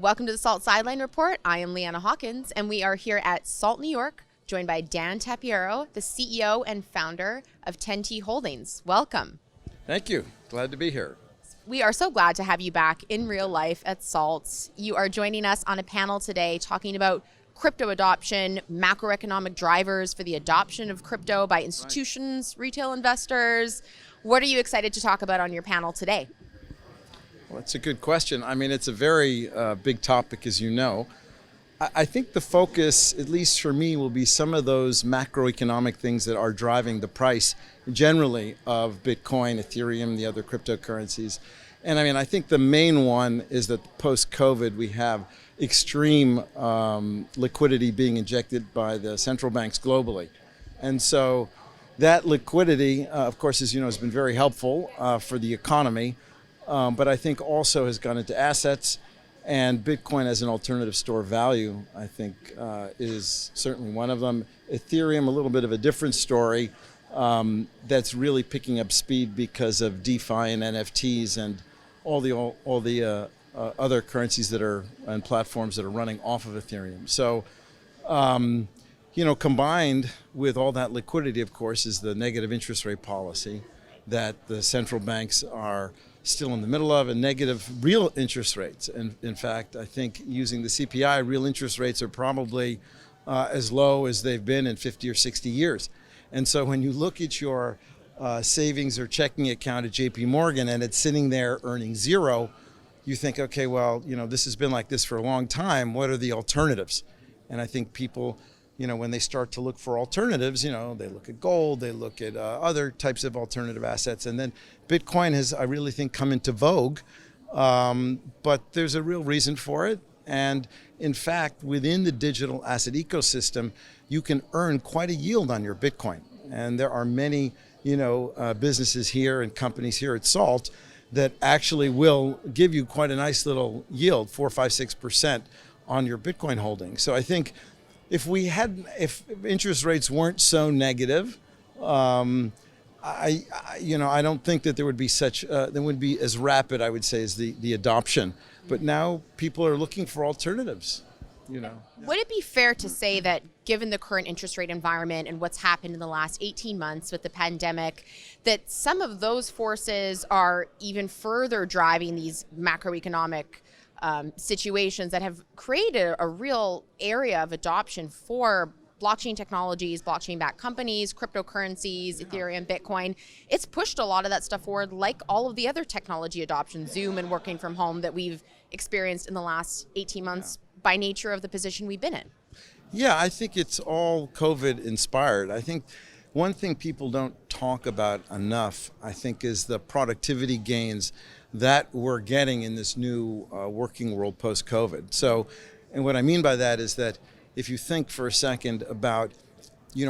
Welcome to the SALT Sideline Report. I am Leanna Haakons, and we are here at SALT New York, joined by Dan Tapiero, the CEO and founder of 10T Holdings. Welcome. Thank you. Glad to be here. We are so glad to have you back in real life at SALT. You are joining us on a panel today talking about crypto adoption, macroeconomic drivers for the adoption of crypto by institutions, retail investors. What are you excited to talk about on your panel today? Well, that's a good question. I mean, it's a very big topic, as you know. I think the focus, at least for me, will be some of those macroeconomic things that are driving the price generally of Bitcoin, Ethereum, the other cryptocurrencies. And I mean, I think the main one is that post-COVID, we have extreme liquidity being injected by the central banks globally. And so that liquidity, of course, as you know, has been very helpful for the economy. But I think also has gone into assets, and Bitcoin as an alternative store of value, I think, is certainly one of them. Ethereum, a little bit of a different story, that's really picking up speed because of DeFi and NFTs and all the other currencies that are and platforms that are running off of Ethereum. So, combined with all that liquidity, of course, is the negative interest rate policy that the central banks are still in the middle of, and negative real interest rates. And in fact, I think using the CPI, real interest rates are probably as low as they've been in 50 or 60 years. And so when you look at your savings or checking account at JP Morgan and it's sitting there earning zero, you think, okay, well, this has been like this for a long time. What are the alternatives? And I think people, when they start to look for alternatives, they look at gold, they look at other types of alternative assets. And then Bitcoin has, I really think, come into vogue. But there's a real reason for it. And in fact, within the digital asset ecosystem, you can earn quite a yield on your Bitcoin. And there are many, businesses here and companies here at SALT that actually will give you quite a nice little yield, 4, 5, 6% on your Bitcoin holdings. So I think if interest rates weren't so negative, I don't think that there would be there would be as rapid, I would say, as the adoption. But now people are looking for alternatives. Would it be fair to say that given the current interest rate environment and what's happened in the last 18 months with the pandemic, that some of those forces are even further driving these macroeconomic situations that have created a real area of adoption for blockchain technologies, blockchain-backed companies, cryptocurrencies, Ethereum, Bitcoin? It's pushed a lot of that stuff forward, like all of the other technology adoption, Zoom and working from home that we've experienced in the last 18 months by nature of the position we've been in. Yeah, I think it's all COVID inspired. I think one thing people don't talk about enough, I think, is the productivity gains that we're getting in this new working world post-COVID. So, and what I mean by that is that if you think for a second about,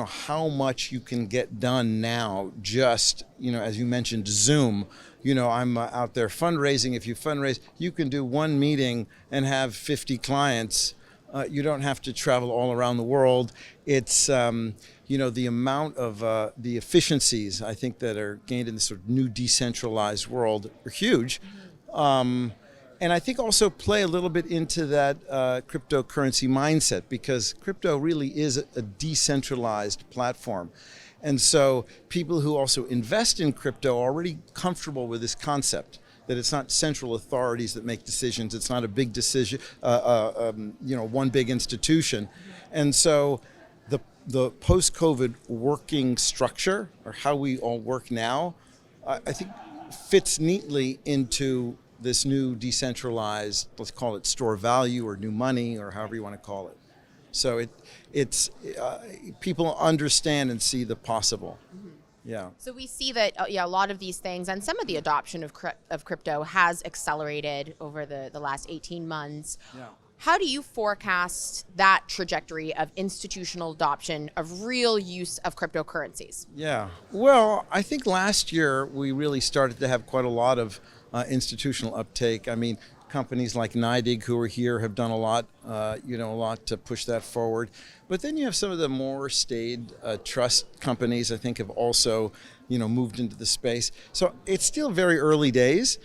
how much you can get done now, just, as you mentioned, Zoom, I'm out there fundraising. If you fundraise, you can do one meeting and have 50 clients. You don't have to travel all around the world. It's, the amount of the efficiencies, I think, that are gained in this sort of new decentralized world are huge. And I think also play a little bit into that cryptocurrency mindset, because crypto really is a decentralized platform. And so people who also invest in crypto are already comfortable with this concept, that it's not central authorities that make decisions. It's not a big decision, one big institution. And so the post-COVID working structure, or how we all work now, I think fits neatly into this new decentralized, let's call it store value or new money or however you want to call it. So it's people understand and see the possible. Mm-hmm. Yeah. So we see that a lot of these things and some of the adoption of crypto has accelerated over the last 18 months. Yeah. How do you forecast that trajectory of institutional adoption of real use of cryptocurrencies? Yeah. Well, I think last year we really started to have quite a lot of institutional uptake. I mean, companies like NYDIG who are here have done a lot to push that forward. But then you have some of the more staid trust companies, I think, have also, moved into the space. So it's still very early days.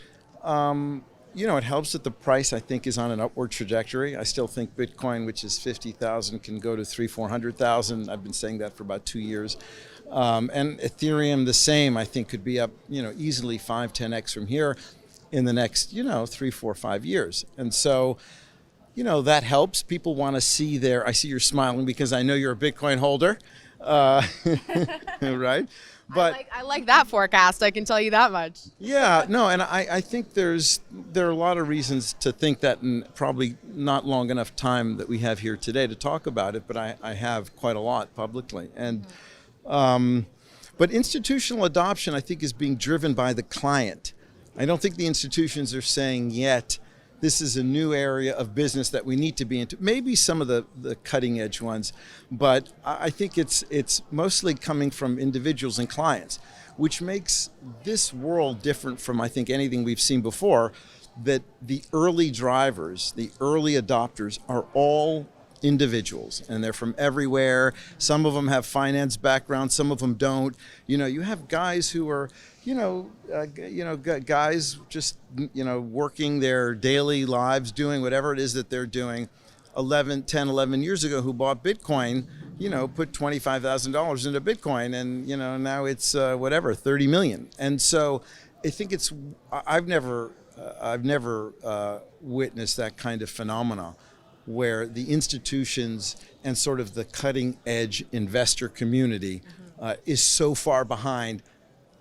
it helps that the price, I think, is on an upward trajectory. I still think Bitcoin, which is 50,000, can go to 400,000. I've been saying that for about 2 years. And Ethereum, the same, I think could be up, easily 5-10x from here in the next, 3, 4, 5 years. And so, that helps. People want to see I see you're smiling because I know you're a Bitcoin holder, right? But I like that forecast. I can tell you that much. yeah, no, and I think there are a lot of reasons to think that, and probably not long enough time that we have here today to talk about it, but I have quite a lot publicly. And but institutional adoption, I think, is being driven by the client. I don't think the institutions are saying yet, this is a new area of business that we need to be into. Maybe some of the cutting edge ones, but I think it's mostly coming from individuals and clients, which makes this world different from, I think, anything we've seen before, that the early drivers, the early adopters are all individuals, and they're from everywhere. Some of them have finance backgrounds, some of them don't. You have guys who are, guys just, working their daily lives, doing whatever it is that they're doing 11 years ago, who bought Bitcoin, put $25,000 into Bitcoin, and, now it's, 30 million. And so I think I've never witnessed that kind of phenomena, where the institutions and sort of the cutting edge investor community is so far behind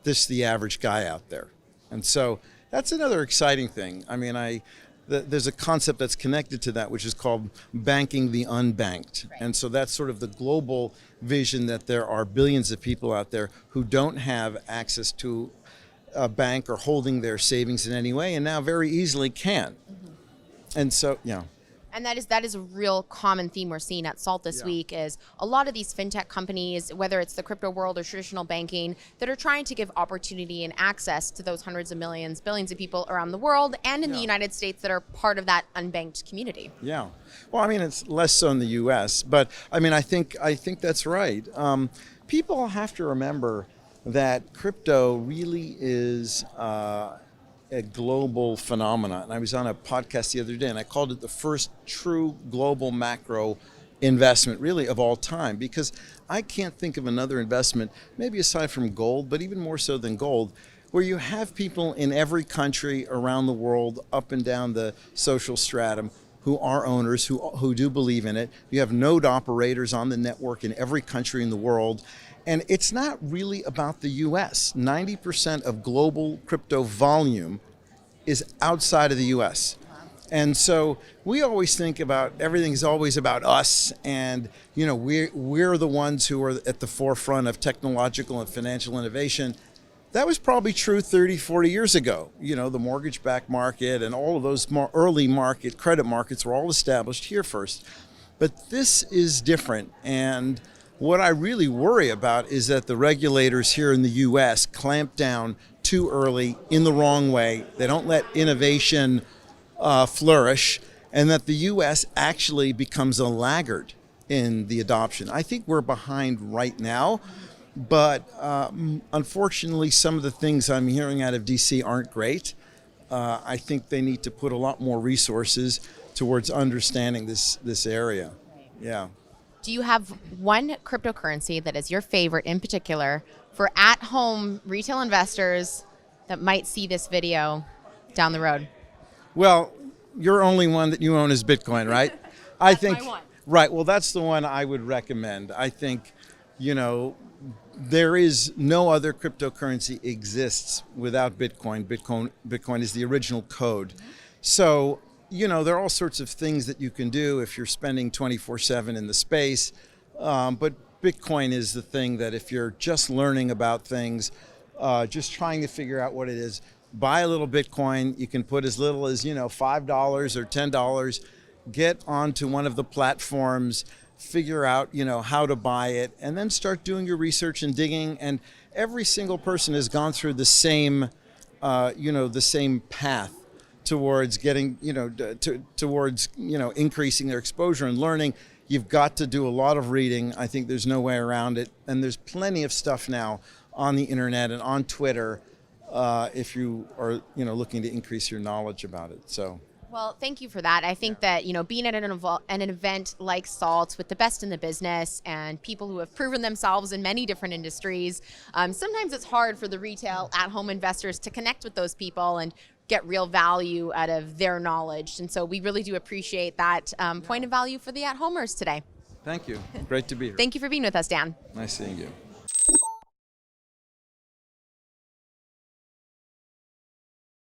the average guy out there. And so that's another exciting thing. I mean, there's a concept that's connected to that, which is called banking the unbanked. Right. And so that's sort of the global vision, that there are billions of people out there who don't have access to a bank or holding their savings in any way, and now very easily can. And so, And that is a real common theme we're seeing at SALT this week, is a lot of these fintech companies, whether it's the crypto world or traditional banking, that are trying to give opportunity and access to those hundreds of millions, billions of people around the world and in the United States that are part of that unbanked community. Yeah. Well, I mean, it's less so in the U.S., but I mean, I think that's right. People have to remember that crypto really is a global phenomenon. And I was on a podcast the other day, and I called it the first true global macro investment, really, of all time, because I can't think of another investment, maybe aside from gold, but even more so than gold, where you have people in every country around the world, up and down the social stratum, who are owners, who do believe in it. You have node operators on the network in every country in the world. And it's not really about the US. 90% of global crypto volume is outside of the US. And so we always think about everything's always about us, and we're the ones who are at the forefront of technological and financial innovation. That was probably true 30, 40 years ago. The mortgage-backed market and all of those more early credit markets were all established here first. But this is different, and what I really worry about is that the regulators here in the U.S. clamp down too early in the wrong way. They don't let innovation flourish, and that the U.S. actually becomes a laggard in the adoption. I think we're behind right now, but unfortunately, some of the things I'm hearing out of D.C. aren't great. I think they need to put a lot more resources towards understanding this area. Yeah. Do you have one cryptocurrency that is your favorite in particular for at-home retail investors that might see this video down the road? Well, your only one that you own is Bitcoin, right? I think. My one. Right. Well, that's the one I would recommend. I think, there is no other cryptocurrency exists without Bitcoin. Bitcoin is the original code. So, there are all sorts of things that you can do if you're spending 24/7 in the space. But Bitcoin is the thing that, if you're just learning about things, just trying to figure out what it is, buy a little Bitcoin. You can put as little as, $5 or $10, get onto one of the platforms, figure out, how to buy it, and then start doing your research and digging. And every single person has gone through the same, the same path towards getting, towards increasing their exposure and learning. You've got to do a lot of reading. I think there's no way around it. And there's plenty of stuff now on the internet and on Twitter if you are looking to increase your knowledge about it. So. Well, thank you for that. I think that, being at an event like SALT with the best in the business and people who have proven themselves in many different industries, sometimes it's hard for the retail at-home investors to connect with those people and get real value out of their knowledge. And so we really do appreciate that point of value for the at-homers today. Thank you. Great to be here. Thank you for being with us, Dan. Nice seeing you.